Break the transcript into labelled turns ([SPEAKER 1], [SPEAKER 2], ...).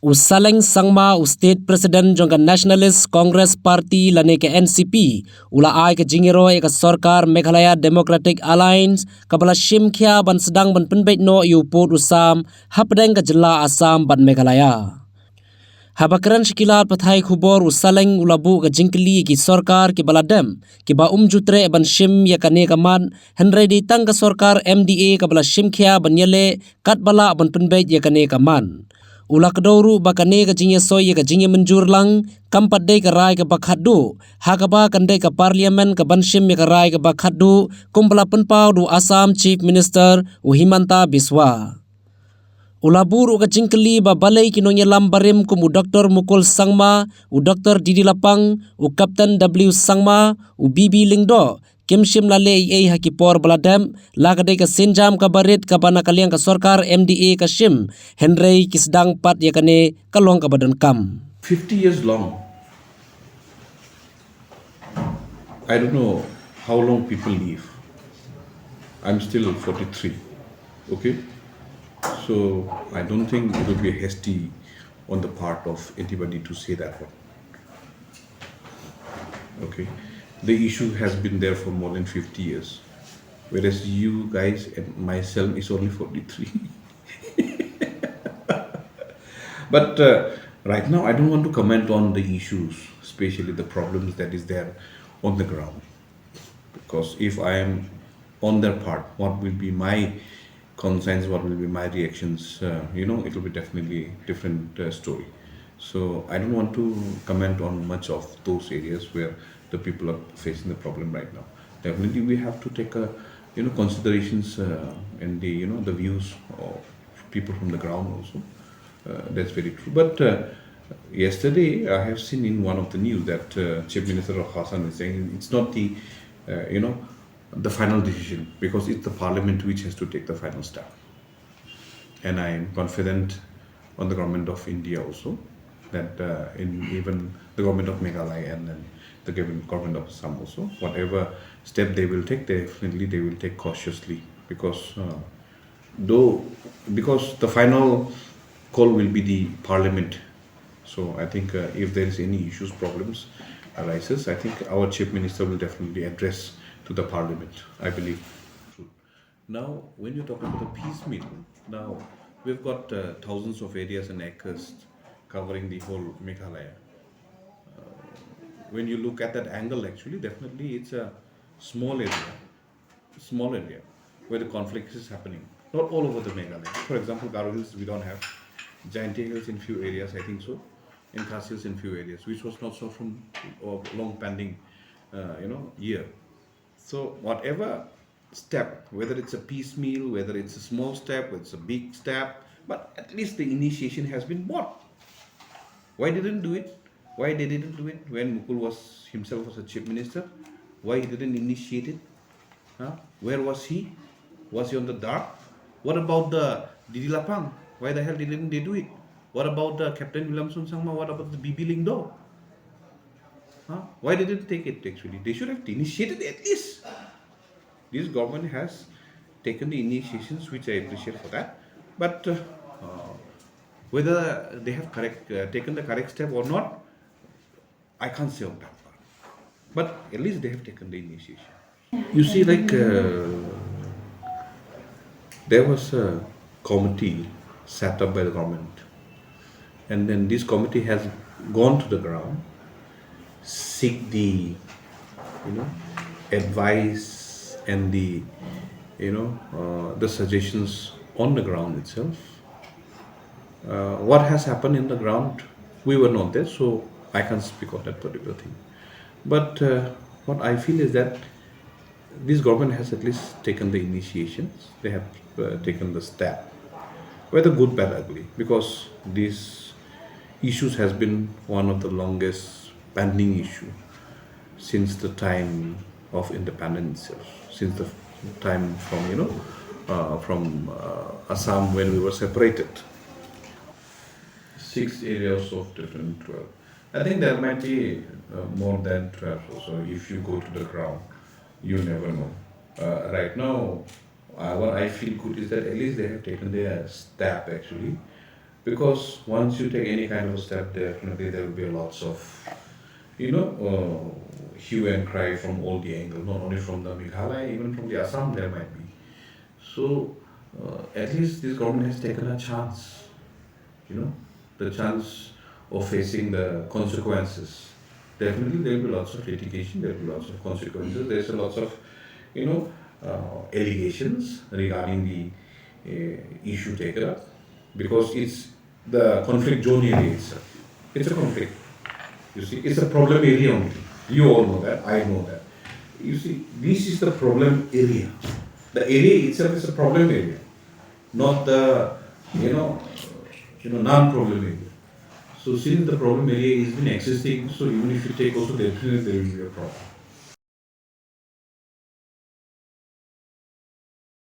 [SPEAKER 1] LYNGDOH State President jongka Nationalist Congress Party lane ke NCP ula ai ke jingiro ke Sarkar Meghalaya Democratic Alliance kabala shimkhia ban sedang ban penbet no yuput usam hapdeng ke jela Assam ban Meghalaya. Habakaran shikilat pathai khubor usaleng ulabu ke jingkli ki Sarkar ki baladem ki ba jutre ban shim ya kane kaman henre di tang ke Sarkar MDA kabala shimkhia ban yele kat bala ban penbet ya kane kaman. Ulak dauru bakane ka jinge soy ka jinge menjur lang kampat de ka rai ka bakhadu hakaba kande ka parliament ka banshim ka rai ka bakhadu kumpala penpau du Assam Chief Minister Himanta Biswa. Ulabur ka jingkeli ba balai kinongya lambarim kumu Dr. MUKUL SANGMA u Dr. Didi Lapang u Captain W.SANGMA u LYNGDOH Kimshim lale ei hakipor baladam lagade ka sinjam ka barit ka bana kaliang ka Sarkar MDA ka shim Henry kisdang pat yakane kalong ka badan kam
[SPEAKER 2] 50 years long. I don't know how long people live. I'm still 43. Okay, so I don't think it will be hasty on the part of anybody to say that one. Okay, the issue has been there for more than 50 years, whereas you guys and myself is only 43. But right now I don't want to comment on the issues, especially the problems that is there on the ground, because if I am on their part, what will be my concerns, what will be my reactions, it will be definitely different story. So I don't want to comment on much of those areas where the people are facing the problem right now. Definitely we have to take a considerations and the views of people from the ground also. That's very true. But yesterday I have seen in one of the news that Chief Minister of Assam is saying it's not the the final decision, because it's the parliament which has to take the final step. And I am confident on the government of India also, that in even the government of Meghalaya and then the government of Assam also, whatever step they will take, definitely they will take cautiously, because because the final call will be the parliament. So I think if there is any issues, problems arises, I think our chief minister will definitely address to the parliament, I believe. Now, when you talk about the piecemeal, now we've got thousands of areas and acres covering the whole Meghalaya. When you look at that angle, actually, definitely it's a small area where the conflict is happening. Not all over the Meghalaya. For example, Garo Hills, we don't have. Giant Hills in few areas, I think so. In Khas Hills in few areas, which was not so from long pending, year. So whatever step, whether it's a piecemeal, whether it's a small step, whether it's a big step, but at least the initiation has been bought. Why didn't do it? Why they didn't do it when Mukul was himself was a chief minister? Why he didn't initiate it? Where was he? Was he on the dark? What about the Didi Lapang? Why the hell didn't they do it? What about the Captain LYNGDOH? What about the LYNGDOH? Why didn't they take it actually? They should have initiated at least. This government has taken the initiations, which I appreciate for that. But whether they have taken the correct step or not, I can't say on that part. But at least they have taken the initiation. You see, like there was a committee set up by the government, and then this committee has gone to the ground, seek the advice and the the suggestions on the ground itself. What has happened in the ground, we were not there, so I can't speak of that particular thing. But what I feel is that this government has at least taken the initiations. They have taken the step, whether good, bad, ugly, because these issues has been one of the longest pending issue since the time of independence itself, since the time from Assam when we were separated. 6 areas of different 12. I think there might be more than 12 also. If you go to the ground, you never know. Right now, what I feel good is that at least they have taken their step actually Because once you take any kind of a step, definitely there will be lots of, hue and cry from all the angles, not only from the Meghalaya, even from the Assam there might be. So at least this government has taken a chance, the chance of facing the consequences. Definitely there will be lots of litigation, there will be lots of consequences, there's a lots of, allegations regarding the issue taken up, because it's the conflict zone area itself. It's a conflict. You see, it's a problem area only. You all know that, I know that. You see, this is the problem area. The area itself is a problem area, not the, non-problem area. So since the problem area has been existing, so even if you take also, definitely there will be a problem.